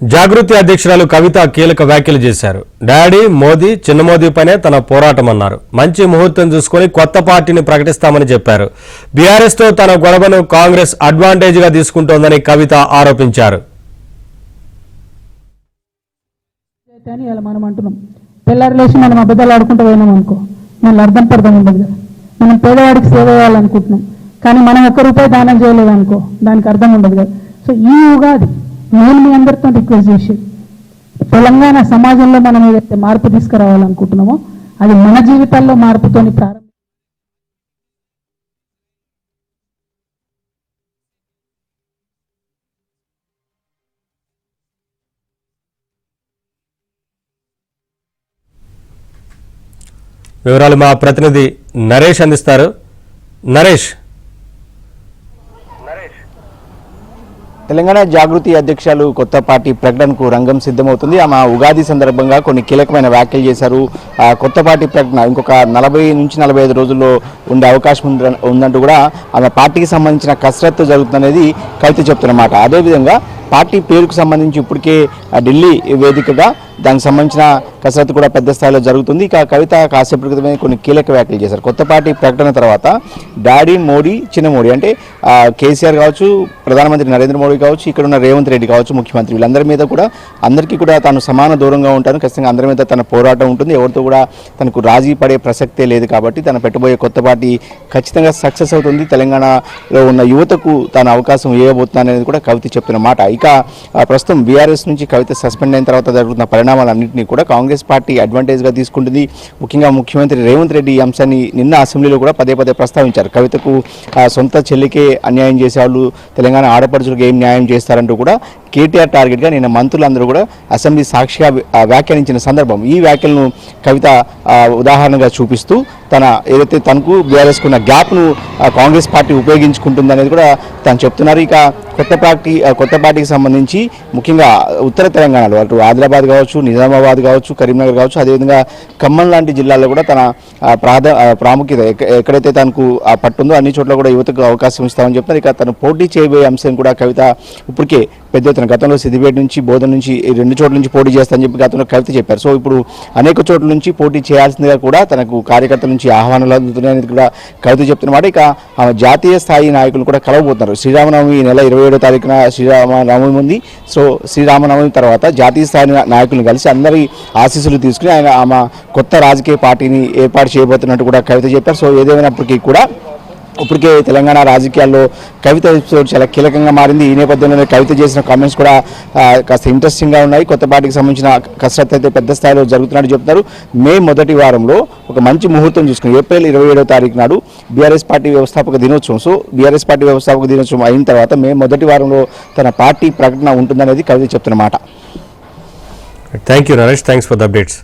జాగృతి అధ్యక్షురాలు కవిత కీలక వ్యాఖ్యలు చేశారు. డాడీ మోదీ చిన్న మోదీ పనే తన పోరాటం అన్నారు. మంచి ముహూర్తం చూసుకుని కొత్త పార్టీని ప్రకటిస్తామని చెప్పారు. బీఆర్ఎస్ తో తన గొడవను కాంగ్రెస్ అడ్వాంటేజ్ గా తీసుకుంటోందని కవిత ఆరోపించారు. మనం అబద్ధాలు ఆడుకుంటూ పోయినాం అనుకో, మన అర్థం పర్థం ఉండదు. మనం పేదవాడికి సేవ చేయాలనుకుంటున్నాం, కానీ మనం ₹1 దానం చేయలేదు అనుకో, దానికి అర్థం ఉండదు కదా. సో ఈ ఉగాది నేను మీ అందరితో రిక్వెస్ట్ చేసి తెలంగాణ సమాజంలో మనం ఏదైతే మార్పు తీసుకురావాలనుకుంటున్నామో అది మన జీవితాల్లో మార్పుతోని ప్రారంభం. వివరాలు మా ప్రతినిధి నరేష్ అందిస్తారు. నరేష్, తెలంగాణ జాగృతి అధ్యక్షులు కొత్త పార్టీ ప్రకటనకు రంగం సిద్ధమవుతుంది. ఆమె ఉగాది సందర్భంగా కొన్ని కీలకమైన వ్యాఖ్యలు చేశారు. కొత్త పార్టీ ప్రకటన ఇంకొక 40 నుంచి 45 రోజుల్లో ఉండే అవకాశం ఉందంటూ కూడా ఆమె పార్టీకి సంబంధించిన కసరత్తు జరుగుతుందనేది కవిత చెప్తున్నమాట. అదేవిధంగా పార్టీ పేరుకు సంబంధించి ఇప్పటికే ఢిల్లీ వేదికగా దానికి సంబంధించిన కసరత్తు కూడా పెద్ద స్థాయిలో జరుగుతుంది. ఇక కవిత కాసేపటి క్రితమే కొన్ని కీలక వ్యాఖ్యలు చేశారు. కొత్త పార్టీ ప్రకటన తర్వాత డాడీ మోడీ చిన్న మోడీ అంటే కేసీఆర్ కావచ్చు, ప్రధానమంత్రి నరేంద్ర మోడీ కావచ్చు, ఇక్కడ ఉన్న రేవంత్ రెడ్డి కావచ్చు ముఖ్యమంత్రి, వీళ్ళందరి మీద కూడా అందరికీ కూడా తాను సమాన దూరంగా ఉంటాను, ఖచ్చితంగా అందరి మీద తన పోరాటం ఉంటుంది, ఎవరితో కూడా తనకు రాజీ పడే ప్రసక్తే లేదు, కాబట్టి తన పెట్టబోయే కొత్త పార్టీ ఖచ్చితంగా సక్సెస్ అవుతుంది, తెలంగాణలో ఉన్న యువతకు తాను అవకాశం ఇవ్వబోతున్నాననేది కూడా కవిత చెప్తున్న మాట. ఇక ప్రస్తుతం బీఆర్ఎస్ నుంచి కవిత సస్పెండ్ అయిన తర్వాత జరుగుతున్న పరిణామాలన్నింటినీ కూడా కాంగ్రెస్ పార్టీ అడ్వాంటేజ్గా తీసుకుంటుంది. ముఖ్యంగా ముఖ్యమంత్రి రేవంత్ రెడ్డి ఈ అంశాన్ని నిన్న అసెంబ్లీలో కూడా పదే ప్రస్తావించారు. కవితకు సొంత చెల్లికే అన్యాయం చేసేవాళ్ళు తెలంగాణ ఆడపడుచులకు ఏం న్యాయం చేస్తారంటూ కూడా కేటీఆర్ టార్గెట్గా నిన్న మంత్రులందరూ కూడా అసెంబ్లీ సాక్షిగా వ్యాఖ్యానించిన సందర్భం. ఈ వ్యాఖ్యలను కవిత ఉదాహరణగా చూపిస్తూ తన ఏదైతే తనకు బీఆర్ఎస్కున్న గ్యాప్ను కాంగ్రెస్ పార్టీ ఉపయోగించుకుంటుందనేది కూడా తను చెప్తున్నారు. ఇక కొత్త పార్టీకి సంబంధించి ముఖ్యంగా ఉత్తర తెలంగాణలో అటు ఆదిలాబాద్ కావచ్చు, నిజామాబాద్ కావచ్చు, కరీంనగర్ కావచ్చు, అదేవిధంగా ఖమ్మం లాంటి జిల్లాల్లో కూడా తన ప్రాముఖ్యత ఎక్కడైతే తనకు పట్టుందో అన్ని చోట్ల కూడా యువతకు అవకాశం ఇస్తామని చెప్తున్నారు. ఇక తను పోటీ చేయబోయే అంశం కూడా కవిత ఇప్పటికే పెద్ద ఎత్తున గతంలో సిద్దిపేట నుంచి, బోధన నుంచి, ఈ 2 చోట్ల నుంచి పోటీ చేస్తానని చెప్పి గతంలో కవిత చెప్పారు. సో ఇప్పుడు అనేక చోట్ల నుంచి పోటీ చేయాల్సిందిగా కూడా తనకు కార్యకర్తల నుంచి ఆహ్వానాలు అందుతున్నాయని కూడా కవిత చెప్తున్నమాట. ఇక జాతీయ స్థాయి నాయకులు కూడా కలవబోతున్నారు. శ్రీరామనవమి ఈ నెల 27వ తారీఖున శ్రీరామనవమి ఉంది. సో శ్రీరామనవమి తర్వాత జాతీయ స్థాయి నాయకులను కలిసి అందరి ఆశీస్సులు తీసుకుని ఆమె కొత్త రాజకీయ పార్టీని ఏర్పాటు చేయబోతున్నట్టు కూడా కవిత చెప్పారు. సో ఏదేమైనప్పటికీ కూడా ఇప్పటికే తెలంగాణ రాజకీయాల్లో కవిత ఎపిసోడ్ చాలా కీలకంగా మారింది. ఈ నేపథ్యంలోనే కవిత చేసిన కామెంట్స్ కూడా కాస్త ఇంట్రెస్టింగ్గా ఉన్నాయి. కొత్త పార్టీకి సంబంధించిన కసరత్తు అయితే పెద్ద స్థాయిలో జరుగుతున్నట్టు చెప్తున్నారు. మే మొదటి వారంలో ఒక మంచి ముహూర్తం చూసుకుని ఏప్రిల్ 27వ తారీఖు నాడు బీఆర్ఎస్ పార్టీ వ్యవస్థాపక దినోత్సవం. సో బీఆర్ఎస్ పార్టీ వ్యవస్థాపక దినోత్సవం అయిన తర్వాత మే మొదటి వారంలో తన పార్టీ ప్రకటన ఉంటుందనేది కవిత చెప్తున్నమాట. Thank you Naresh, thanks for the updates.